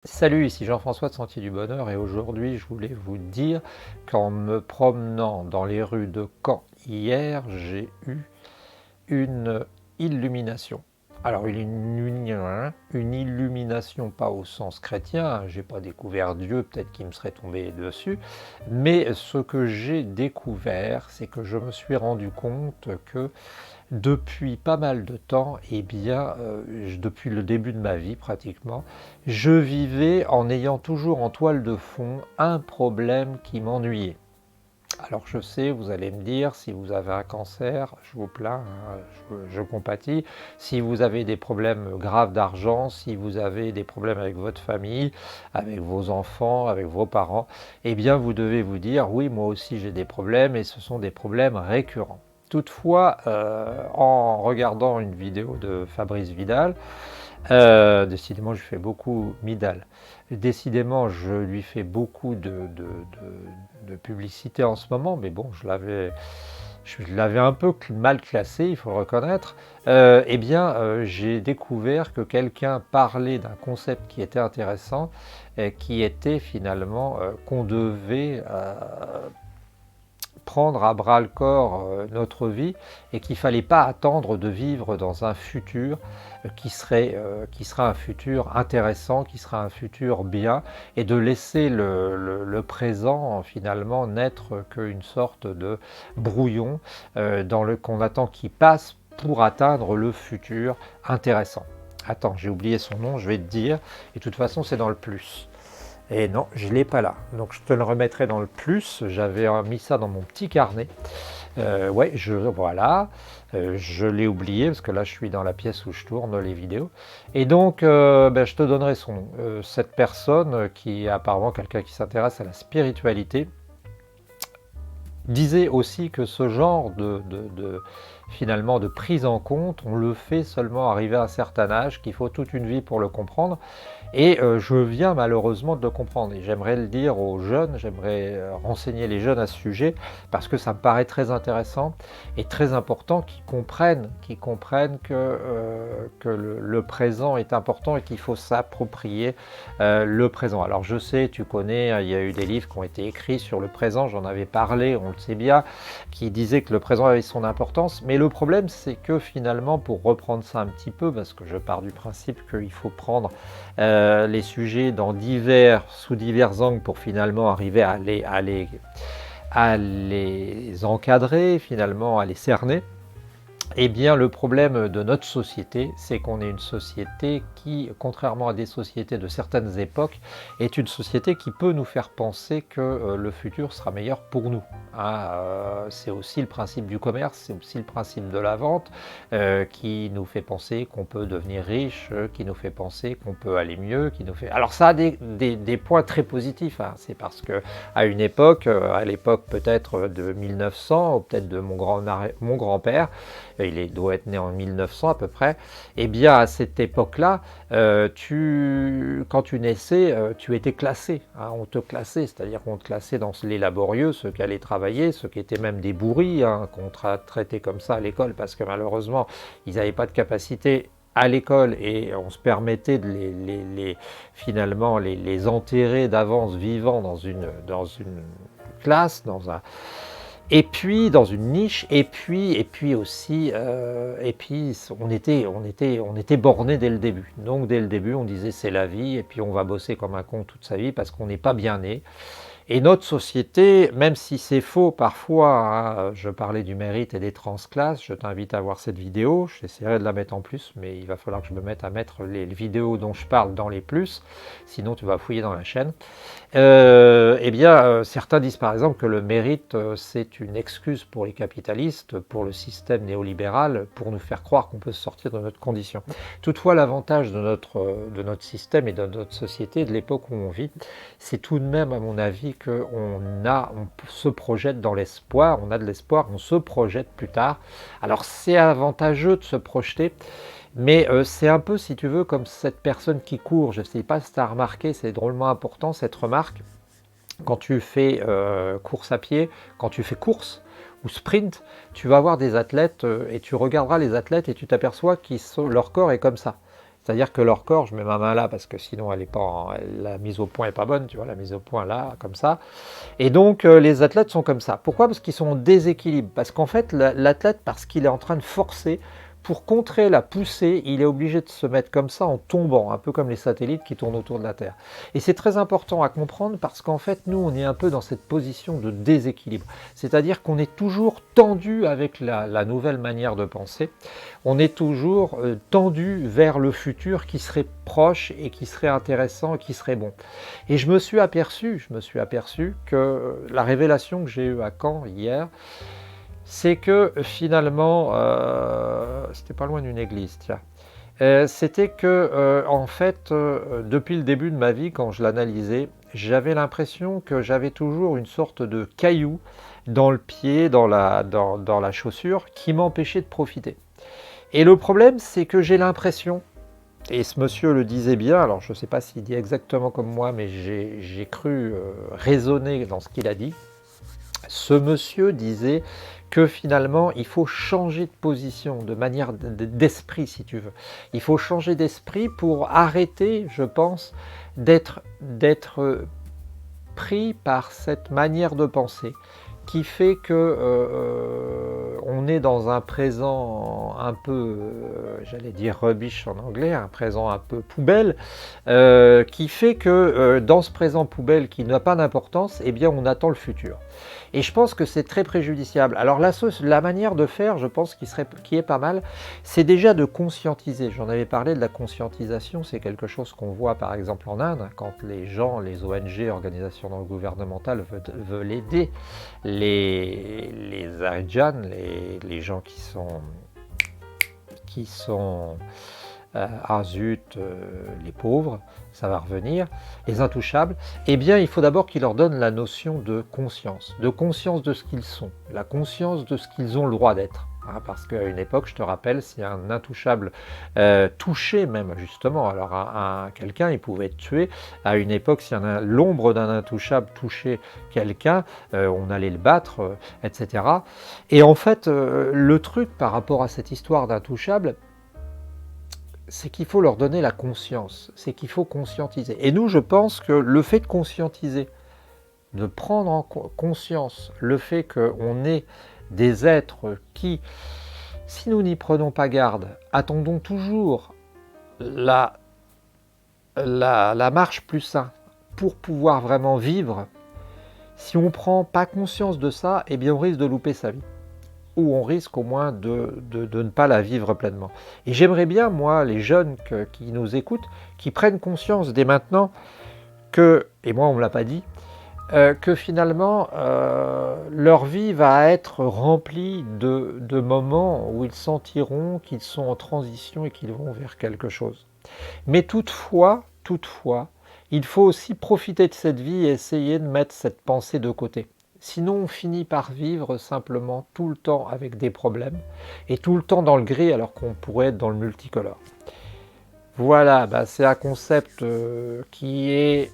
Salut, ici Jean-François de Sentier du Bonheur et aujourd'hui je voulais vous dire qu'en me promenant dans les rues de Caen hier, j'ai eu une illumination. Alors une illumination pas au sens chrétien, j'ai pas découvert Dieu, peut-être qu'il me serait tombé dessus, mais ce que j'ai découvert, c'est que je me suis rendu compte que depuis pas mal de temps, eh bien, depuis le début de ma vie pratiquement, je vivais en ayant toujours en toile de fond un problème qui m'ennuyait. Alors je sais, vous allez me dire, si vous avez un cancer, je vous plains, hein, je compatis. Si vous avez des problèmes graves d'argent, si vous avez des problèmes avec votre famille, avec vos enfants, avec vos parents, eh bien vous devez vous dire, oui, moi aussi j'ai des problèmes et ce sont des problèmes récurrents. Toutefois, en regardant une vidéo de Fabrice Vidal, décidément, je fais beaucoup Midal. Décidément, je lui fais beaucoup de publicité en ce moment, mais bon, je l'avais un peu mal classé, il faut le reconnaître. Eh bien, j'ai découvert que quelqu'un parlait d'un concept qui était intéressant, qui était finalement qu'on devait prendre à bras le corps notre vie et qu'il ne fallait pas attendre de vivre dans un futur qui sera un futur intéressant, qui sera un futur bien, et de laisser le présent finalement n'être qu'une sorte de brouillon qu'on attend qu'il passe pour atteindre le futur intéressant. Attends, j'ai oublié son nom, je vais te dire, et de toute façon c'est dans le plus. Et non, je ne l'ai pas là. Donc je te le remettrai dans le plus. J'avais mis ça dans mon petit carnet. Ouais, voilà. Je l'ai oublié parce que là je suis dans la pièce où je tourne les vidéos. Et donc je te donnerai son nom. Cette personne qui est apparemment quelqu'un qui s'intéresse à la spiritualité disait aussi que ce genre finalement de prise en compte, on le fait seulement arrivé à un certain âge, qu'il faut toute une vie pour le comprendre. Et je viens malheureusement de le comprendre. Et j'aimerais le dire aux jeunes, j'aimerais renseigner les jeunes à ce sujet, parce que ça me paraît très intéressant et très important qu'ils comprennent que le présent est important et qu'il faut s'approprier le présent. Alors je sais, tu connais, il y a eu des livres qui ont été écrits sur le présent, j'en avais parlé, on le sait bien, qui disaient que le présent avait son importance. Mais le problème, c'est que finalement, pour reprendre ça un petit peu, parce que je pars du principe qu'il faut prendre les sujets sous divers angles pour finalement arriver à les encadrer, finalement à les cerner. Eh bien, le problème de notre société, c'est qu'on est une société qui, contrairement à des sociétés de certaines époques, est une société qui peut nous faire penser que le futur sera meilleur pour nous. C'est aussi le principe du commerce, c'est aussi le principe de la vente, qui nous fait penser qu'on peut devenir riche, qui nous fait penser qu'on peut aller mieux, Alors ça a des points très positifs, hein. C'est parce que à une époque, à l'époque peut-être de 1900, ou peut-être de mon grand-père, il doit être né en 1900 à peu près, et bien à cette époque-là, quand tu naissais, tu étais classé, hein, on te classait, c'est-à-dire qu'on te classait dans les laborieux, ceux qui allaient travailler, ceux qui étaient même des bourris, hein, qu'on traitait comme ça à l'école, parce que malheureusement, ils n'avaient pas de capacité à l'école et on se permettait de finalement les enterrer d'avance vivants dans une classe, et puis dans une niche, et puis aussi, on était borné dès le début. Donc dès le début, on disait c'est la vie, et puis on va bosser comme un con toute sa vie parce qu'on n'est pas bien né. Et notre société, même si c'est faux parfois, hein, je parlais du mérite et des transclasses, je t'invite à voir cette vidéo, j'essaierai de la mettre en plus, mais il va falloir que je me mette à mettre les vidéos dont je parle dans les plus, sinon tu vas fouiller dans la chaîne. Certains disent par exemple que le mérite, c'est une excuse pour les capitalistes, pour le système néolibéral, pour nous faire croire qu'on peut se sortir de notre condition. Toutefois, l'avantage de notre système et de notre société, de l'époque où on vit, c'est tout de même, à mon avis, qu'on se projette dans l'espoir, on a de l'espoir, on se projette plus tard. Alors c'est avantageux de se projeter, mais c'est un peu, si tu veux, comme cette personne qui court. Je ne sais pas si tu as remarqué, c'est drôlement important cette remarque. Quand tu fais course à pied, quand tu fais course ou sprint, tu vas voir des athlètes et tu regarderas les athlètes et tu t'aperçois que leur corps est comme ça. C'est-à-dire que leur corps, je mets ma main là parce que sinon la mise au point n'est pas bonne, tu vois, la mise au point là, comme ça. Et donc les athlètes sont comme ça. Pourquoi? Parce qu'ils sont en déséquilibre. Parce qu'en fait, l'athlète, parce qu'il est en train de forcer, pour contrer la poussée, il est obligé de se mettre comme ça en tombant, un peu comme les satellites qui tournent autour de la Terre. Et c'est très important à comprendre parce qu'en fait, nous, on est un peu dans cette position de déséquilibre. C'est-à-dire qu'on est toujours tendu avec la nouvelle manière de penser. On est toujours tendu vers le futur qui serait proche et qui serait intéressant et qui serait bon. Et je me suis aperçu que la révélation que j'ai eue à Caen hier, c'est que finalement, c'était pas loin d'une église, tiens. C'était que, en fait, depuis le début de ma vie, quand je l'analysais, j'avais l'impression que j'avais toujours une sorte de caillou dans le pied, dans la chaussure, qui m'empêchait de profiter. Et le problème, c'est que j'ai l'impression, et ce monsieur le disait bien, alors je ne sais pas s'il dit exactement comme moi, mais j'ai cru raisonner dans ce qu'il a dit. Ce monsieur disait que finalement, il faut changer de position, de manière d'esprit, si tu veux. Il faut changer d'esprit pour arrêter, je pense, d'être pris par cette manière de penser qui fait que on est dans un présent un peu, j'allais dire rubbish en anglais, un présent un peu poubelle, qui fait que dans ce présent poubelle qui n'a pas d'importance, eh bien on attend le futur. Et je pense que c'est très préjudiciable. Alors la manière de faire, je pense, qui est pas mal, c'est déjà de conscientiser. J'en avais parlé de la conscientisation, c'est quelque chose qu'on voit par exemple en Inde, quand les gens, les ONG, organisations non gouvernementales veulent aider les Harijans, les gens qui sont ah zut, les pauvres, ça va revenir, les intouchables, eh bien il faut d'abord qu'ils leur donnent la notion de conscience de ce qu'ils sont, la conscience de ce qu'ils ont le droit d'être. Hein, parce qu'à une époque, je te rappelle, si un intouchable touchait même justement, alors quelqu'un, il pouvait être tué. À une époque, si l'ombre d'un intouchable touchait quelqu'un, on allait le battre, etc. Et en fait, le truc par rapport à cette histoire d'intouchable, c'est qu'il faut leur donner la conscience, c'est qu'il faut conscientiser. Et nous, je pense que le fait de conscientiser, de prendre en conscience le fait qu'on est des êtres qui, si nous n'y prenons pas garde, attendons toujours la marche plus sain pour pouvoir vraiment vivre, si on ne prend pas conscience de ça, eh bien on risque de louper sa vie. Ou on risque au moins de ne pas la vivre pleinement. Et j'aimerais bien, moi, les jeunes qui nous écoutent, qui prennent conscience dès maintenant que, et moi on ne me l'a pas dit, que finalement leur vie va être remplie de moments où ils sentiront qu'ils sont en transition et qu'ils vont vers quelque chose. Mais toutefois, il faut aussi profiter de cette vie et essayer de mettre cette pensée de côté. Sinon, on finit par vivre simplement tout le temps avec des problèmes et tout le temps dans le gris alors qu'on pourrait être dans le multicolore. Voilà, c'est un concept qui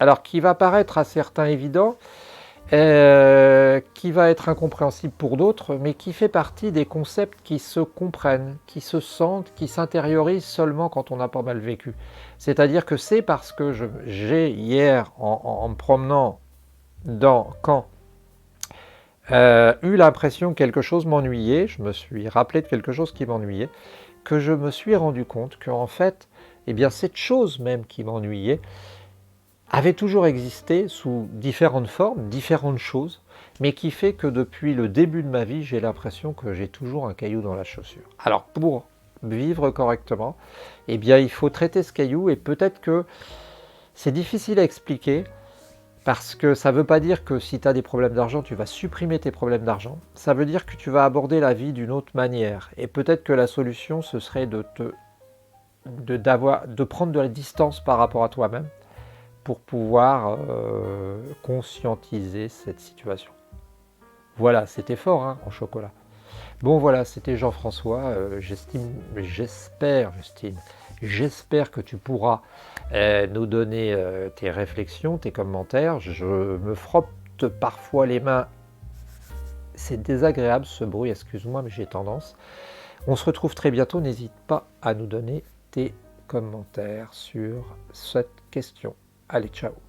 va paraître à certains évident, qui va être incompréhensible pour d'autres, mais qui fait partie des concepts qui se comprennent, qui se sentent, qui s'intériorisent seulement quand on a pas mal vécu. C'est-à-dire que c'est parce que j'ai hier, en me promenant dans Caen, eu l'impression que quelque chose m'ennuyait, je me suis rappelé de quelque chose qui m'ennuyait, que je me suis rendu compte qu'en fait, eh bien, cette chose même qui m'ennuyait avait toujours existé sous différentes formes, différentes choses, mais qui fait que depuis le début de ma vie, j'ai l'impression que j'ai toujours un caillou dans la chaussure. Alors pour vivre correctement, eh bien, il faut traiter ce caillou et peut-être que c'est difficile à expliquer, parce que ça ne veut pas dire que si tu as des problèmes d'argent, tu vas supprimer tes problèmes d'argent. Ça veut dire que tu vas aborder la vie d'une autre manière. Et peut-être que la solution, ce serait de prendre de la distance par rapport à toi-même pour pouvoir conscientiser cette situation. Voilà, c'était fort hein, en chocolat. Bon voilà, c'était Jean-François. J'espère que tu pourras nous donner tes réflexions, tes commentaires. Je me frotte parfois les mains. C'est désagréable ce bruit, excuse-moi, mais j'ai tendance. On se retrouve très bientôt. N'hésite pas à nous donner tes commentaire sur cette question. Allez, ciao!